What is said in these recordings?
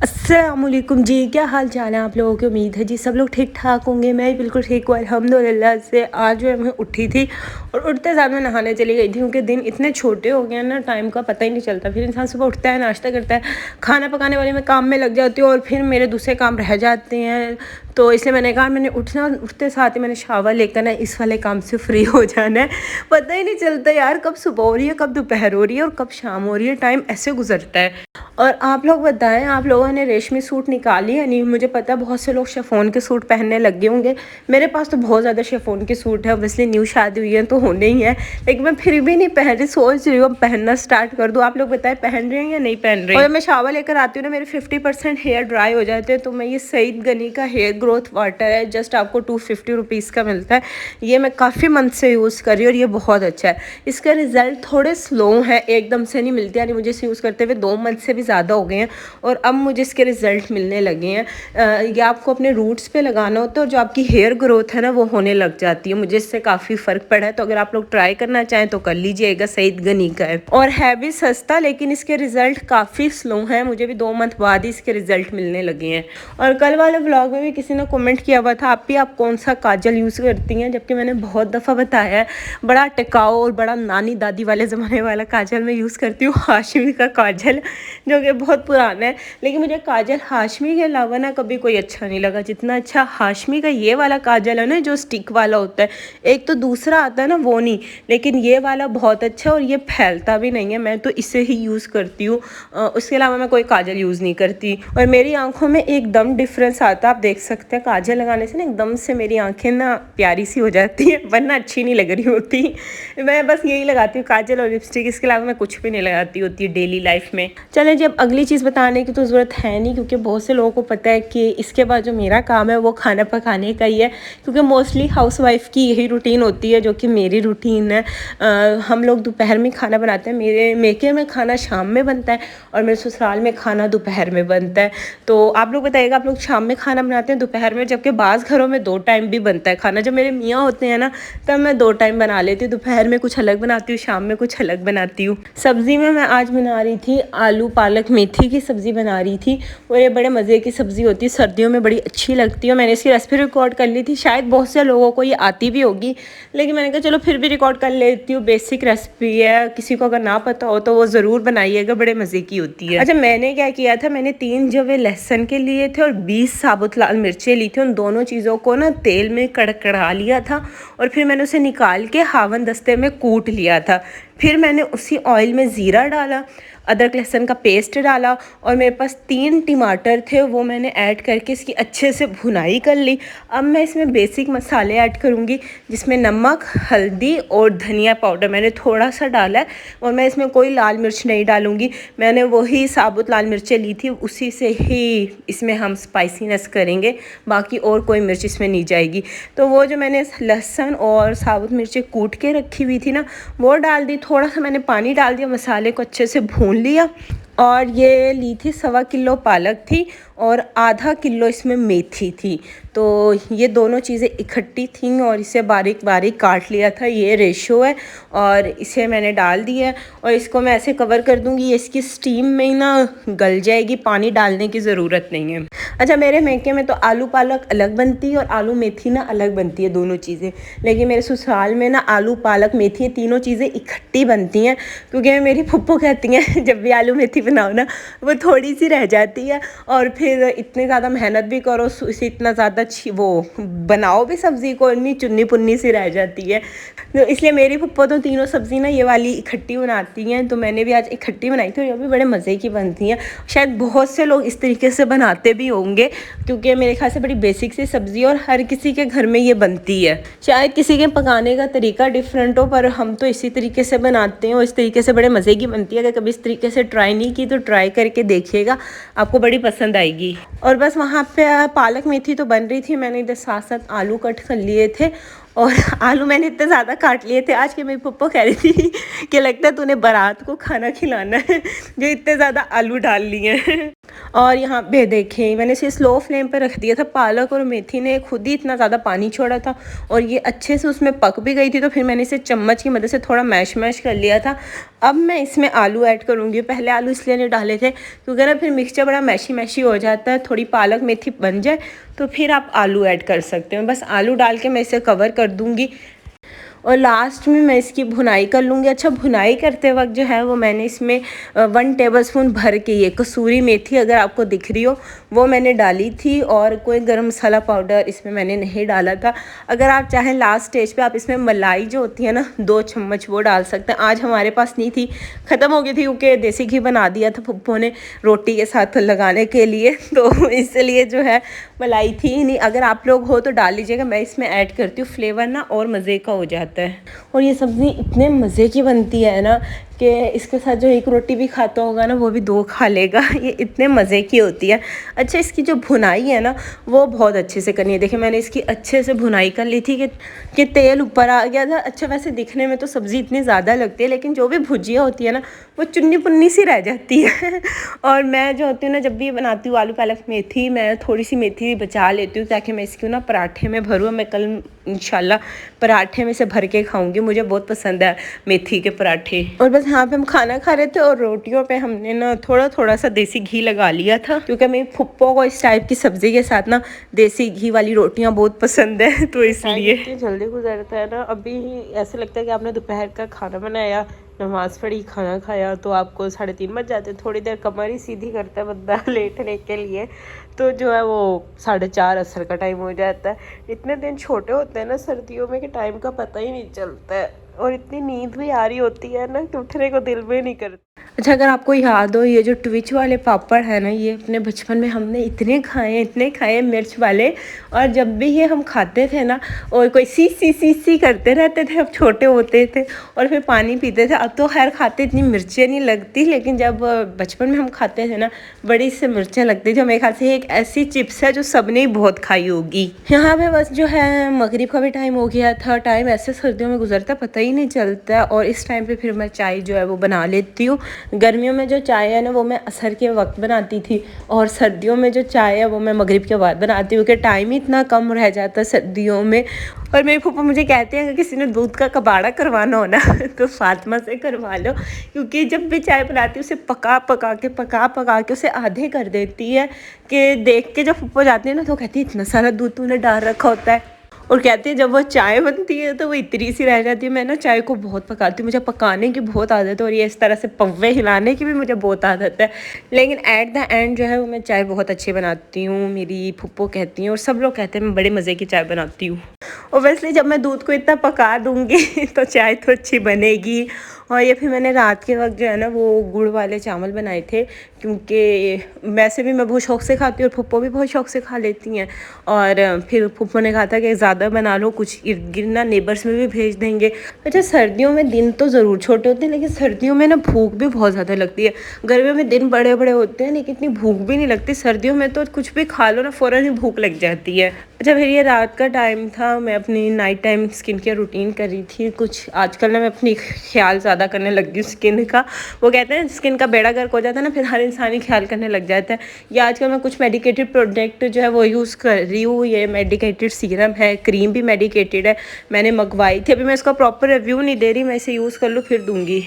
अस्सलामुअलैकुम जी, क्या हाल चाल है आप लोगों की। उम्मीद है जी सब लोग ठीक ठाक होंगे। मैं बिल्कुल ठीक हूँ अल्हम्दुलिल्लाह से। आज जो है मैं उठी थी और उठते साथ में नहाने चली गई थी, क्योंकि दिन इतने छोटे हो गए हैं ना, टाइम का पता ही नहीं चलता। फिर इंसान सुबह उठता है, नाश्ता करता है, खाना पकाने वाले में काम में लग जाती हूँ और फिर मेरे दूसरे काम रह जाते हैं। तो इसलिए मैंने कहा मैंने उठते साथ ही मैंने शावर लेकर ना इस वाले काम से फ्री हो जाना है। पता ही नहीं चलता यार, कब सुबह हो रही है, कब दोपहर हो रही है और कब शाम हो रही है, टाइम ऐसे गुजरता है। और आप लोग बताएं, आप लोगों ने रेशमी सूट निकाली है नहीं? मुझे पता है बहुत से लोग शिफॉन के सूट पहनने लगे होंगे। मेरे पास तो बहुत ज़्यादा शिफॉन के सूट है, ऑब्वियसली न्यू शादी हुई है तो होने ही है, लेकिन मैं फिर भी नहीं पहन रही। सोच रही हूँ पहनना स्टार्ट कर दूँ। आप लोग बताएं पहन रहे हैं या नहीं पहन रहे हैं। और मैं शावर लेकर आती हूँ ना, मेरे 50% हेयर ड्राई हो जाते हैं। तो मैं ये सईद गनी का हेयर ग्रोथ वाटर है, जस्ट आपको 250 रुपीज़ का मिलता है। ये मैं काफ़ी मंथ से यूज़ कर रही हूँ और ये बहुत अच्छा है। इसका रिज़ल्ट थोड़े स्लो है, एकदम से नहीं मिलते, यानी मुझे इसे यूज़ करते हुए 2 मंथ से भी ज़्यादा हो गए हैं और अब मुझे इसके रिज़ल्ट मिलने लगे हैं। ये आपको अपने रूट्स पे लगाना होता है और जो आपकी हेयर ग्रोथ है ना वो होने लग जाती है। मुझे इससे काफ़ी फ़र्क पड़ा है। तो अगर आप लोग ट्राई करना चाहें तो कर लीजिएगा। सईद गनी का है और है भी सस्ता, लेकिन इसके रिज़ल्ट काफ़ी स्लो हैं। मुझे भी 2 मंथ बाद ही इसके रिज़ल्ट मिलने लगे हैं। और कल वाले ब्लॉग में भी किसी ने कमेंट किया हुआ था आप कौन सा काजल यूज़ करती हैं, जबकि मैंने बहुत दफ़ा बताया है बड़ा टिकाऊ और बड़ा नानी दादी वाले ज़माने वाला काजल मैं यूज़ करती हूँ, हाशमी का काजल, जो कि बहुत पुराना है। लेकिन मुझे काजल हाशमी के अलावा ना कभी कोई अच्छा नहीं लगा जितना अच्छा हाशमी का ये वाला काजल है ना, जो स्टिक वाला होता है। एक तो दूसरा आता है ना वो नहीं, लेकिन ये वाला बहुत अच्छा है और ये फैलता भी नहीं है। मैं तो इसे ही यूज़ करती हूँ, उसके अलावा मैं कोई काजल यूज़ नहीं करती। और मेरी आंखों में एकदम डिफरेंस आता है, आप देख सकते हैं। काजल लगाने से ना एकदम से मेरी आंखें ना प्यारी सी हो जाती है, वरना अच्छी नहीं लग रही होती। मैं बस यही लगाती हूँ, काजल और लिपस्टिक, इसके अलावा मैं कुछ भी नहीं लगाती होती है डेली लाइफ में। चलें जी, अब अगली चीज़ बताने की तो ज़रूरत है नहीं, क्योंकि बहुत से लोगों को पता है कि इसके बाद जो मेरा काम है वो खाना पकाने का ही है, क्योंकि मोस्टली हाउसवाइफ की यही रूटीन होती है, जो कि मेरी रूटीन है। हम लोग दोपहर में खाना बनाते हैं। मेरे मेके में खाना शाम में बनता है और मेरे ससुराल में खाना दोपहर में बनता है। तो आप लोग बताइएगा, आप लोग शाम में खाना बनाते हैं दोपहर में? जबकि बाज़ घरों में 2 टाइम भी बनता है खाना। जब मेरे मियाँ होते हैं ना, तब मैं 2 टाइम बना लेती हूँ। दोपहर में कुछ अलग बनाती हूँ, शाम में कुछ अलग बनाती हूँ। सब्ज़ी में मैं आज बना रही थी आलू पालक मेथी की सब्ज़ी बना रही थी, और ये बड़े मज़े की सब्ज़ी होती है, सर्दियों में बड़ी अच्छी लगती है। मैंने इसकी रेसिपी रिकॉर्ड कर ली थी, शायद बहुत से लोगों को ये आती भी होगी, लेकिन मैंने कहा चलो फिर भी रिकॉर्ड कर लेती हूँ। बेसिक रेसिपी है, किसी को अगर ना पता हो तो वो ज़रूर बनाइएगा, बड़े मज़े की होती है। अच्छा, मैंने क्या किया था, मैंने 3 जवे लहसुन के लिए थे और 20 साबुत लाल मिर्चें ली थी। उन दोनों चीज़ों को ना तेल में कड़कड़ा लिया था और फिर मैंने उसे निकाल के हावन दस्ते में कूट लिया था। फिर मैंने उसी ऑयल में ज़ीरा डाला, अदरक लहसुन का पेस्ट डाला और मेरे पास 3 टमाटर थे, वो मैंने ऐड करके इसकी अच्छे से भुनाई कर ली। अब मैं इसमें बेसिक मसाले ऐड करूँगी, जिसमें नमक, हल्दी और धनिया पाउडर मैंने थोड़ा सा डाला है, और मैं इसमें कोई लाल मिर्च नहीं डालूँगी। मैंने वही साबुत लाल मिर्चें ली थी, उसी से ही इसमें हम स्पाइसीनेस करेंगे, बाकी और कोई मिर्च इसमें नहीं जाएगी। तो वो जो मैंने लहसुन और साबुत मिर्चें कूट के रखी हुई थी ना, वो डाल दी। थोड़ा सा मैंने पानी डाल दिया, मसाले को अच्छे से भून लिया। और ये ली थी 1.25 किलो पालक थी और आधा किलो इसमें मेथी थी। तो ये दोनों चीज़ें इकट्ठी थीं और इसे बारीक बारीक काट लिया था। ये रेशो है और इसे मैंने डाल दिया है और इसको मैं ऐसे कवर कर दूँगी, ये इसकी स्टीम में ही ना गल जाएगी, पानी डालने की ज़रूरत नहीं है। अच्छा, मेरे मेके में तो आलू पालक अलग बनती है और आलू मेथी ना अलग बनती है, दोनों चीज़ें। लेकिन मेरे ससुराल में ना आलू पालक मेथी, ये तीनों चीज़ें इकट्ठी बनती हैं, क्योंकि मेरी फुप्पो कहती हैं जब भी आलू मेथी बनाओ ना वो थोड़ी सी रह जाती है, और फिर इतनी ज़्यादा मेहनत भी करो, इसे इतना ज़्यादा वो बनाओ भी सब्ज़ी को, इतनी चुन्नी पुन्नी सी रह जाती है। तो इसलिए मेरी फुप्पो तो तीनों सब्ज़ी ना ये वाली इकट्ठी बनाती हैं। तो मैंने भी आज इकट्ठी बनाई थी और ये भी बड़े मज़े की बनती हैं। शायद बहुत से लोग इस तरीके से बनाते भी होंगे, क्योंकि मेरे ख्याल से बड़ी बेसिक सी सब्ज़ी और हर किसी के घर में ये बनती है। शायद किसी के पकाने का तरीका डिफरेंट हो, पर हम तो इसी तरीके से बनाते हैं और इस तरीके से बड़े मज़े की बनती है। अगर कभी इस तरीके से ट्राई नहीं की तो ट्राई करके देखिएगा, आपको बड़ी पसंद आएगी। और बस वहाँ पे पालक मेथी तो बन रही थी, मैंने इधर साथ साथ आलू कट कर लिए थे और आलू मैंने इतने ज़्यादा काट लिए थे आज कि मेरी पप्पा कह रही थी कि लगता है तूने बारात को खाना खिलाना है, जो इतने ज़्यादा आलू डाल लिए हैं। और यहाँ पे देखें मैंने इसे स्लो फ्लेम पे रख दिया था। पालक और मेथी ने खुद ही इतना ज़्यादा पानी छोड़ा था और ये अच्छे से उसमें पक भी गई थी, तो फिर मैंने इसे चम्मच की मदद से थोड़ा मैश कर लिया था। अब मैं इसमें आलू ऐड करूँगी। पहले आलू इसलिए नहीं डाले थे क्योंकि ना फिर मिक्सचर बड़ा मैशी हो जाता है। थोड़ी पालक मेथी बन जाए तो फिर आप आलू ऐड कर सकते हो। बस आलू डाल के मैं इसे कवर कर दूँगी और लास्ट में मैं इसकी भुनाई कर लूँगी। अच्छा, भुनाई करते वक्त जो है वो मैंने इसमें 1 टेबलस्पून भर के ये कसूरी मेथी अगर आपको दिख रही हो वो मैंने डाली थी, और कोई गरम मसाला पाउडर इसमें मैंने नहीं डाला था। अगर आप चाहें लास्ट स्टेज पे आप इसमें मलाई जो होती है ना 2 चम्मच वो डाल सकते हैं। आज हमारे पास नहीं थी, ख़त्म हो गई थी क्योंकि देसी घी बना दिया था पप्पू ने रोटी के साथ लगाने के लिए, तो इसलिए जो है मलाई थी ही नहीं। अगर आप लोग हो तो डाल लीजिएगा, मैं इसमें ऐड करती हूँ, फ्लेवर ना और मज़े का हो जाता है। और ये सब्ज़ी इतने मज़े की बनती है ना कि इसके साथ जो एक रोटी भी खाता होगा ना वो भी 2 खा लेगा, ये इतने मज़े की होती है। अच्छा, इसकी जो भुनाई है ना वो बहुत अच्छे से करनी है। देखिए मैंने इसकी अच्छे से भुनाई कर ली थी कि तेल ऊपर आ गया था। अच्छा, वैसे दिखने में तो सब्ज़ी इतनी ज़्यादा लगती है लेकिन जो भी भुजिया होती है ना वो चुन्नी पुन्नी सी रह जाती है। और मैं जो होती हूँ ना जब भी बनाती हूँ आलू पालक मेथी, मैं थोड़ी सी मेथी बचा लेती हूँ ताकि मैं इसको ना पराठे में भरूँ। मैं कल इंशाल्लाह पराठे में से भर के खाऊंगी, मुझे बहुत पसंद है मेथी के पराठे। और बस यहाँ पे हम खाना खा रहे थे और रोटियों पे हमने ना थोड़ा सा देसी घी लगा लिया था क्योंकि मेरी फुप्पो को इस टाइप की सब्ज़ी के साथ ना देसी घी वाली रोटियाँ बहुत पसंद है, तो इसलिए इतनी जल्दी गुजरता है ना। अभी ही ऐसे लगता है कि आपने दोपहर का खाना बनाया, नमाज़ पढ़ी, खाना खाया तो आपको 3:30 बज जाते। थोड़ी देर कमर ही सीधी करता है बंदा लेटने के लिए, तो जो है वो 4:30 असर का टाइम हो जाता है। इतने दिन छोटे होते हैं ना सर्दियों में कि टाइम का पता ही नहीं चलता है, और इतनी नींद भी आ रही होती है ना कि उठने को दिल भी नहीं करता। अच्छा, अगर आपको याद हो ये जो ट्विच वाले पापड़ है ना, ये अपने बचपन में हमने इतने खाए मिर्च वाले, और जब भी ये हम खाते थे ना और कोई सी करते रहते थे, अब छोटे होते थे और फिर पानी पीते थे। अब तो खैर खाते इतनी मिर्चें नहीं लगती, लेकिन जब बचपन में हम खाते थे ना बड़ी से मिर्चें लगती थी। मेरे ख्याल से एक ऐसी चिप्स है जो सबने ही बहुत खाई होगी। यहाँ पे बस जो है मगरिब का भी टाइम हो गया था। टाइम ऐसे सर्दियों में गुजरता पता ही नहीं चलता, और इस टाइम पे फिर मैं चाय जो है वो बना लेती हूँ। गर्मियों में जो चाय है ना वो मैं असर के वक्त बनाती थी, और सर्दियों में जो चाय है वो मैं मगरिब के बाद बनाती हूँ क्योंकि टाइम ही इतना कम रह जाता है सर्दियों में। और मेरे फूफा मुझे कहते हैं अगर किसी ने दूध का कबाड़ा करवाना हो ना तो फातिमा से करवा लो, क्योंकि जब भी चाय बनाती है उसे पका पका के उसे आधे कर देती है कि देख के जब फूफा जाती है ना तो कहती है इतना सारा दूध तूने डाल रखा होता है। और कहते हैं जब वो चाय बनती है तो वो इतनी सी रह जाती है। मैं ना चाय को बहुत पकाती हूँ, मुझे पकाने की बहुत आदत है, और ये इस तरह से पव्वे हिलाने की भी मुझे बहुत आदत है। लेकिन एट द एंड जो है वो मैं चाय बहुत अच्छी बनाती हूँ। मेरी फुप्पो कहती हैं और सब लोग कहते हैं मैं बड़े मज़े की चाय बनाती हूँ। ओबियसली जब मैं दूध को इतना पका दूँगी तो चाय तो अच्छी बनेगी। और ये फिर मैंने रात के वक्त जो है ना वो गुड़ वाले चावल बनाए थे, क्योंकि वैसे भी मैं बहुत शौक़ से खाती हूँ और फुप्पो भी बहुत शौक़ से खा लेती हैं। और फिर फुप्पो ने कहा था कि ज़्यादा बना लो, कुछ इर्द गिर्द ना नेबर्स में भी भेज देंगे। अच्छा, सर्दियों में दिन तो ज़रूर छोटे होते हैं लेकिन सर्दियों में ना भूख भी बहुत ज़्यादा लगती है। गर्मियों में दिन बड़े बड़े होते हैं लेकिन इतनी भूख भी नहीं लगती। सर्दियों में तो कुछ भी खा लो ना फ़ौरन ही भूख लग जाती है। अच्छा, फिर ये रात का टाइम था, मैं अपनी night time skin care routine कर रही थी। कुछ आजकल ना मैं अपनी ख्याल ज़्यादा करने लग गई स्किन का। वो कहते हैं स्किन का बेड़ा गर्क हो जाता है ना, फिर हर इंसान ही ख्याल करने लग जाता है। या आजकल मैं कुछ मेडिकेटेड प्रोडक्ट जो है वो यूज़ कर रही हूँ। ये मेडिकेटेड सीरम है, क्रीम भी मेडिकेटेड है, मैंने मंगवाई थी। अभी मैं इसका प्रॉपर रिव्यू नहीं दे रही, मैं इसे यूज़ कर लूँ फिर दूँगी।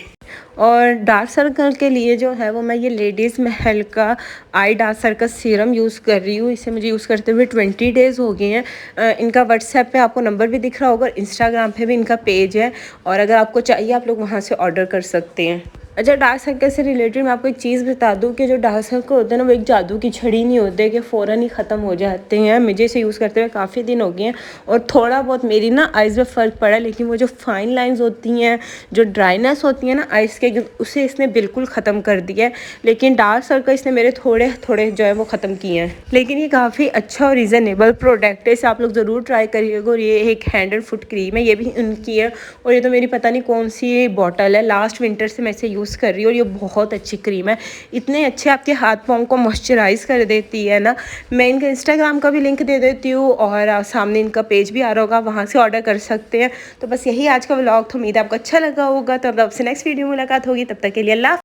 और डार्क सर्कल के लिए जो है वो मैं ये लेडीज़ महल का eye dark circle serum use कर रही हूँ। इसे मुझे यूज़ करते हुए 20 डेज़ हो गए हैं। इनका व्हाट्सएप पे आपको नंबर भी दिख रहा होगा, इंस्टाग्राम पे भी इनका पेज है, और अगर आपको चाहिए आप लोग वहाँ से ऑर्डर कर सकते हैं। अच्छा, डार्क सर्कल से रिलेटेड मैं आपको एक चीज़ बता दूं कि जो डार्क सर्कल होते हैं ना वो एक जादू की छड़ी नहीं होते कि फ़ौरन ही ख़त्म हो जाते हैं। मुझे इसे यूज़ करते हुए काफ़ी दिन हो गए हैं और थोड़ा बहुत मेरी ना आइज़ में फ़र्क पड़ा, लेकिन वो जो फाइन लाइंस होती हैं, जो ड्राइनेस होती है ना आइज़ के, उसे इसने बिल्कुल ख़त्म कर दिया है। लेकिन डार्क सर्कल इसने मेरे थोड़े थोड़े जो है वो ख़त्म किए हैं। लेकिन ये काफ़ी अच्छा और रीज़नेबल प्रोडक्ट है, इसे आप लोग ज़रूर ट्राई करिएगा। और ये एक हैंड एंड फुट क्रीम है, ये भी उनकी है, और ये तो मेरी पता नहीं कौन सी बॉटल है, लास्ट विंटर से मैं इसे यूज़ यूज़ कर रही हूँ और ये बहुत अच्छी क्रीम है, इतने अच्छे आपके हाथ पाँव को मॉइस्चराइज़ कर देती है ना। मैं इनका इंस्टाग्राम का भी लिंक दे देती हूँ और सामने इनका पेज भी आ रहा होगा, वहाँ से ऑर्डर कर सकते हैं। तो बस यही आज का व्लॉग था, उम्मीद है आपको अच्छा लगा होगा। तो अब आपसे नेक्स्ट वीडियो में मुलाकात होगी, तब तक के लिए अल्लाह।